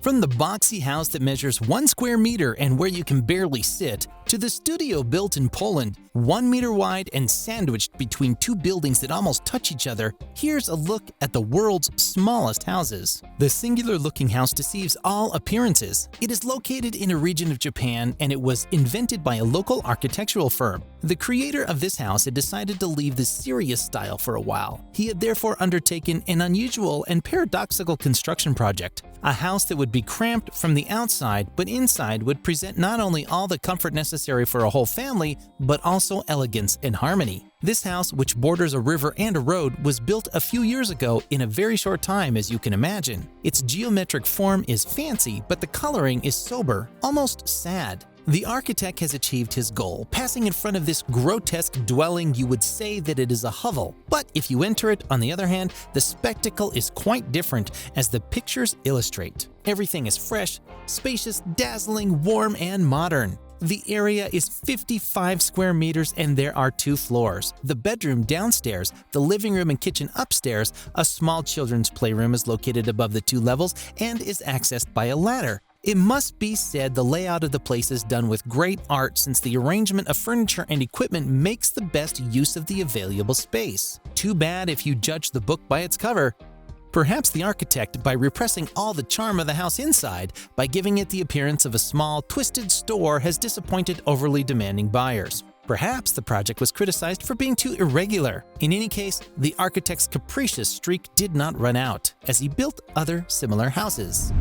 From the boxy house that measures 1 square meter and where you can barely sit, to the studio built in Poland, 1 meter wide and sandwiched between 2 buildings that almost touch each other, here's a look at the world's smallest houses. The singular-looking house deceives all appearances. It is located in a region of Japan, and it was invented by a local architectural firm. The creator of this house had decided to leave the serious style for a while. He had therefore undertaken an unusual and paradoxical construction project, a house that would be cramped from the outside, but inside would present not only all the comfort necessary for a whole family, but also elegance and harmony. This house, which borders a river and a road, was built a few years ago in a very short time, as you can imagine. Its geometric form is fancy, but the coloring is sober, almost sad. The architect has achieved his goal. Passing in front of this grotesque dwelling, you would say that it is a hovel. But if you enter it, on the other hand, the spectacle is quite different, as the pictures illustrate. Everything is fresh, spacious, dazzling, warm, and modern. The area is 55 square meters and there are 2 floors. The bedroom downstairs, the living room and kitchen upstairs, a small children's playroom is located above the 2 levels and is accessed by a ladder. It must be said the layout of the place is done with great art, since the arrangement of furniture and equipment makes the best use of the available space. Too bad if you judge the book by its cover. Perhaps the architect, by repressing all the charm of the house inside, by giving it the appearance of a small, twisted store, has disappointed overly demanding buyers. Perhaps the project was criticized for being too irregular. In any case, the architect's capricious streak did not run out, as he built other similar houses.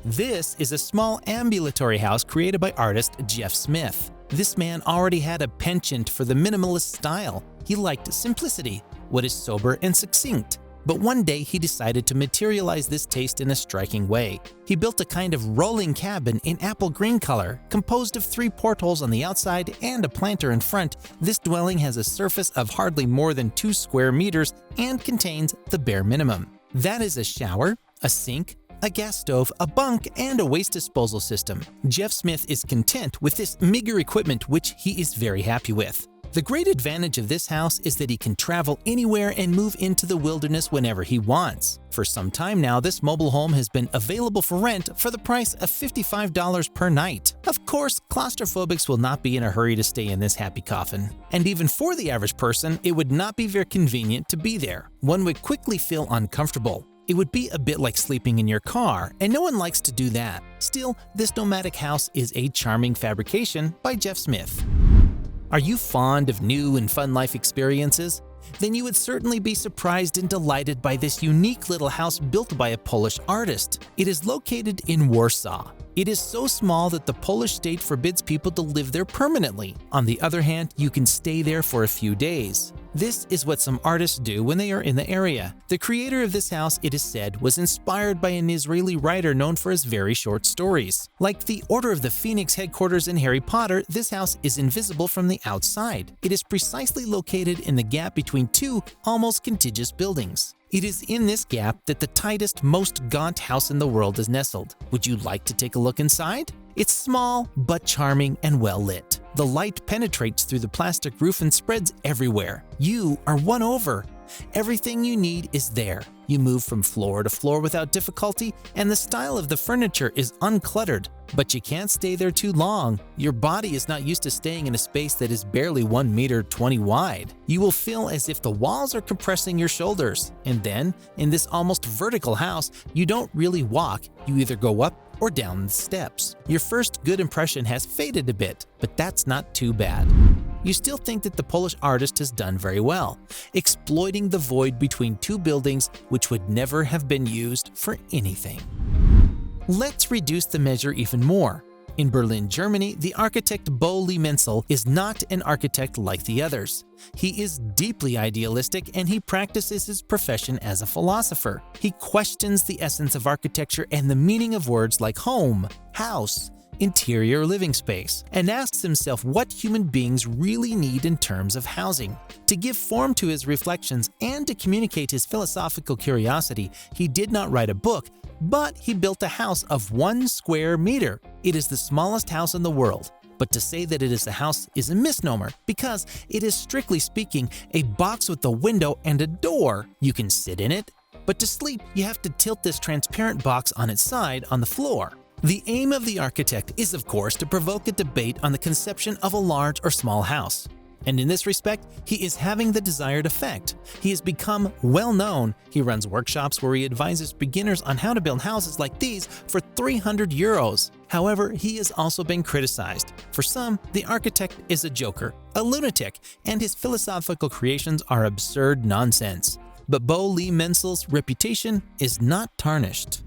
This is a small ambulatory house created by artist Jeff Smith. This man already had a penchant for the minimalist style. He liked simplicity, what is sober and succinct. But one day he decided to materialize this taste in a striking way. He built a kind of rolling cabin in apple green color, composed of 3 portholes on the outside and a planter in front. This dwelling has a surface of hardly more than 2 square meters and contains the bare minimum. That is a shower, a sink, a gas stove, a bunk, and a waste disposal system. Jeff Smith is content with this meager equipment, which he is very happy with. The great advantage of this house is that he can travel anywhere and move into the wilderness whenever he wants. For some time now, this mobile home has been available for rent for the price of $55 per night. Of course, claustrophobics will not be in a hurry to stay in this happy coffin. And even for the average person, it would not be very convenient to be there. One would quickly feel uncomfortable. It would be a bit like sleeping in your car, and no one likes to do that. Still, this nomadic house is a charming fabrication by Jeff Smith. Are you fond of new and fun life experiences? Then you would certainly be surprised and delighted by this unique little house built by a Polish artist. It is located in Warsaw. It is so small that the Polish state forbids people to live there permanently. On the other hand, you can stay there for a few days. This is what some artists do when they are in the area. The creator of this house, it is said, was inspired by an Israeli writer known for his very short stories. Like the Order of the Phoenix headquarters in Harry Potter, this house is invisible from the outside. It is precisely located in the gap between 2 almost contiguous buildings. It is in this gap that the tightest, most gaunt house in the world is nestled. Would you like to take a look inside? It's small, but charming and well lit. The light penetrates through the plastic roof and spreads everywhere. You are won over. Everything you need is there. You move from floor to floor without difficulty, and the style of the furniture is uncluttered. But you can't stay there too long. Your body is not used to staying in a space that is barely 1 meter 20 wide. You will feel as if the walls are compressing your shoulders. And then, in this almost vertical house, you don't really walk. You either go up or down the steps. Your first good impression has faded a bit, but that's not too bad. You still think that the Polish artist has done very well, exploiting the void between 2 buildings which would never have been used for anything. Let's reduce the measure even more. In Berlin, Germany, the architect Bo Lee Menzel is not an architect like the others. He is deeply idealistic and he practices his profession as a philosopher. He questions the essence of architecture and the meaning of words like home, house, interior living space, and asks himself what human beings really need in terms of housing. To give form to his reflections and to communicate his philosophical curiosity, he did not write a book, but he built a house of 1 square meter. It is the smallest house in the world. But to say that it is a house is a misnomer, because it is, strictly speaking, a box with a window and a door. You can sit in it, but to sleep, you have to tilt this transparent box on its side on the floor. The aim of the architect is, of course, to provoke a debate on the conception of a large or small house. And in this respect, he is having the desired effect. He has become well known. He runs workshops where he advises beginners on how to build houses like these for 300 euros. However, he has also been criticized. For some, the architect is a joker, a lunatic, and his philosophical creations are absurd nonsense. But Bo Lee Mensel's reputation is not tarnished.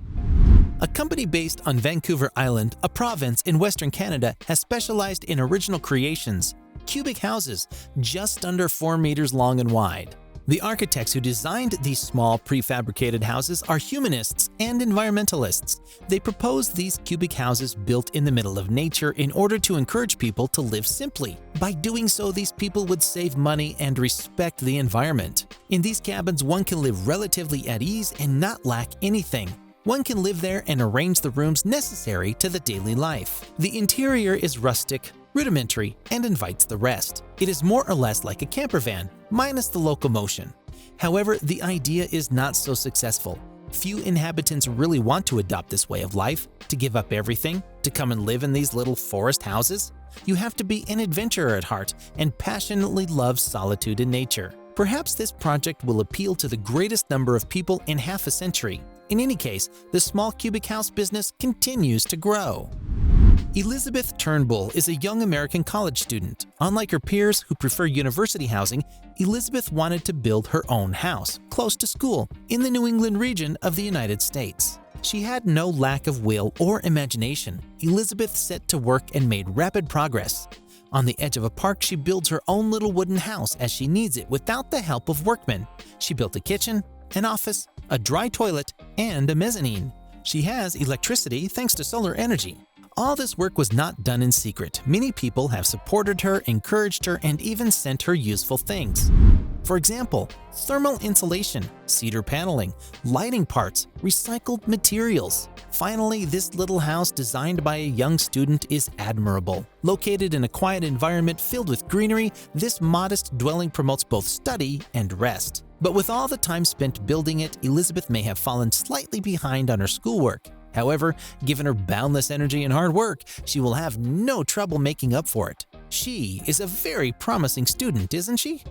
A company based on Vancouver Island, a province in Western Canada, has specialized in original creations, cubic houses just under 4 meters long and wide. The architects who designed these small prefabricated houses are humanists and environmentalists. They proposed these cubic houses built in the middle of nature in order to encourage people to live simply. By doing so, these people would save money and respect the environment. In these cabins, one can live relatively at ease and not lack anything. One can live there and arrange the rooms necessary to the daily life. The interior is rustic, rudimentary, and invites the rest. It is more or less like a camper van, minus the locomotion. However, the idea is not so successful. Few inhabitants really want to adopt this way of life, to give up everything, to come and live in these little forest houses. You have to be an adventurer at heart and passionately love solitude and nature. Perhaps this project will appeal to the greatest number of people in half a century. In any case, the small cubic house business continues to grow. Elizabeth Turnbull is a young American college student. Unlike her peers who prefer university housing, Elizabeth wanted to build her own house, close to school, in the New England region of the United States. She had no lack of will or imagination. Elizabeth set to work and made rapid progress. On the edge of a park, she builds her own little wooden house as she needs it without the help of workmen. She built a kitchen, an office, a dry toilet, and a mezzanine. She has electricity thanks to solar energy. All this work was not done in secret. Many people have supported her, encouraged her, and even sent her useful things. For example, thermal insulation, cedar paneling, lighting parts, recycled materials. Finally, this little house designed by a young student is admirable. Located in a quiet environment filled with greenery, this modest dwelling promotes both study and rest. But with all the time spent building it, Elizabeth may have fallen slightly behind on her schoolwork. However, given her boundless energy and hard work, she will have no trouble making up for it. She is a very promising student, isn't she?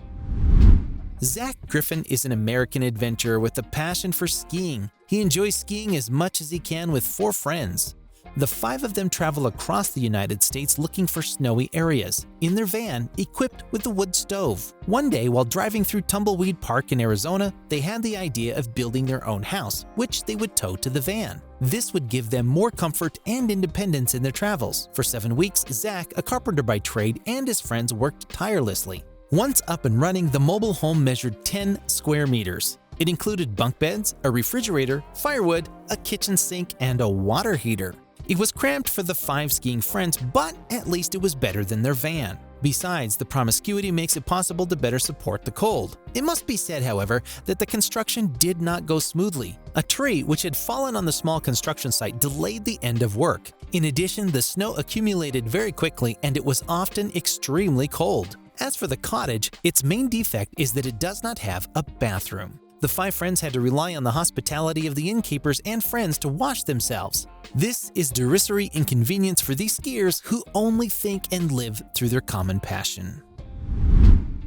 Zach Griffin is an American adventurer with a passion for skiing. He enjoys skiing as much as he can with 4 friends. The 5 of them travel across the United States looking for snowy areas, in their van, equipped with a wood stove. One day, while driving through Tumbleweed Park in Arizona, they had the idea of building their own house, which they would tow to the van. This would give them more comfort and independence in their travels. For 7 weeks, Zach, a carpenter by trade, and his friends worked tirelessly. Once up and running, the mobile home measured 10 square meters. It included bunk beds, a refrigerator, firewood, a kitchen sink, and a water heater. It was cramped for the 5 skiing friends, but at least it was better than their van. Besides, the promiscuity makes it possible to better support the cold. It must be said, however, that the construction did not go smoothly. A tree which had fallen on the small construction site delayed the end of work. In addition, the snow accumulated very quickly and it was often extremely cold. As for the cottage, its main defect is that it does not have a bathroom. The 5 friends had to rely on the hospitality of the innkeepers and friends to wash themselves. This is derisory inconvenience for these skiers who only think and live through their common passion.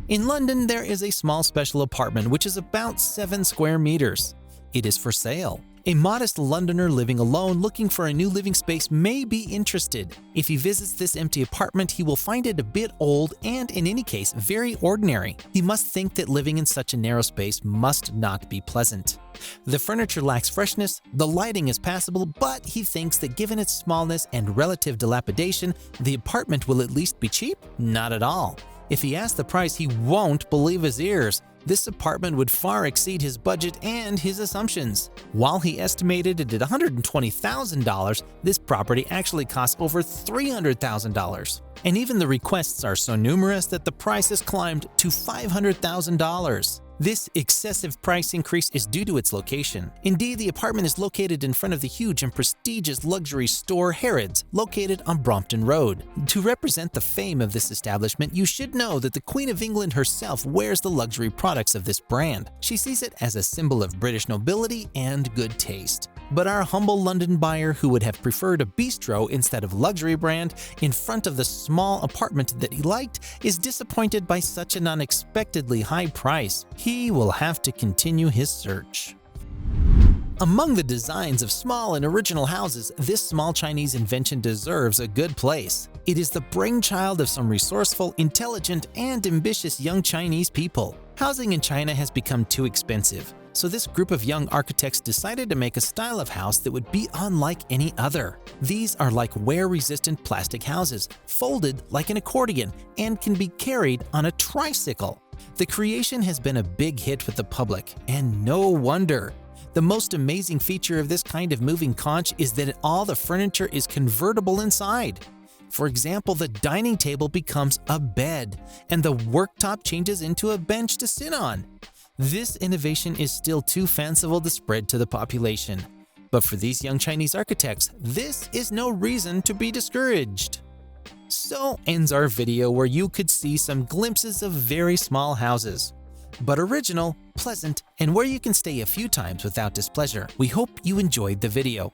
In London, there is a small special apartment which is about 7 square meters. It is for sale. A modest Londoner living alone looking for a new living space may be interested. If he visits this empty apartment, he will find it a bit old and, in any case, very ordinary. He must think that living in such a narrow space must not be pleasant. The furniture lacks freshness, the lighting is passable, but he thinks that given its smallness and relative dilapidation, the apartment will at least be cheap? Not at all. If he asks the price, he won't believe his ears. This apartment would far exceed his budget and his assumptions. While he estimated it at $120,000, this property actually costs over $300,000. And even the requests are so numerous that the price has climbed to $500,000. This excessive price increase is due to its location. Indeed, the apartment is located in front of the huge and prestigious luxury store Harrods, located on Brompton Road. To represent the fame of this establishment, you should know that the Queen of England herself wears the luxury products of this brand. She sees it as a symbol of British nobility and good taste. But our humble London buyer who would have preferred a bistro instead of luxury brand in front of the small apartment that he liked is disappointed by such an unexpectedly high price. He will have to continue his search. Among the designs of small and original houses, this small Chinese invention deserves a good place. It is the brainchild of some resourceful, intelligent, and ambitious young Chinese people. Housing in China has become too expensive, so this group of young architects decided to make a style of house that would be unlike any other. These are like wear-resistant plastic houses, folded like an accordion, and can be carried on a tricycle. The creation has been a big hit with the public, and no wonder. The most amazing feature of this kind of moving conch is that all the furniture is convertible inside. For example, the dining table becomes a bed, and the worktop changes into a bench to sit on. This innovation is still too fanciful to spread to the population. But for these young Chinese architects, this is no reason to be discouraged. So ends our video where you could see some glimpses of very small houses, but original, pleasant, and where you can stay a few times without displeasure. We hope you enjoyed the video.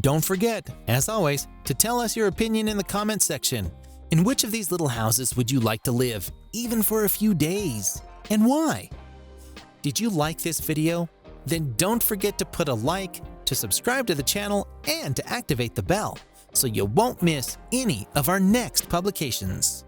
Don't forget, as always, to tell us your opinion in the comment section. In which of these little houses would you like to live, even for a few days? And why? Did you like this video? Then don't forget to put a like, to subscribe to the channel, and to activate the bell, so you won't miss any of our next publications.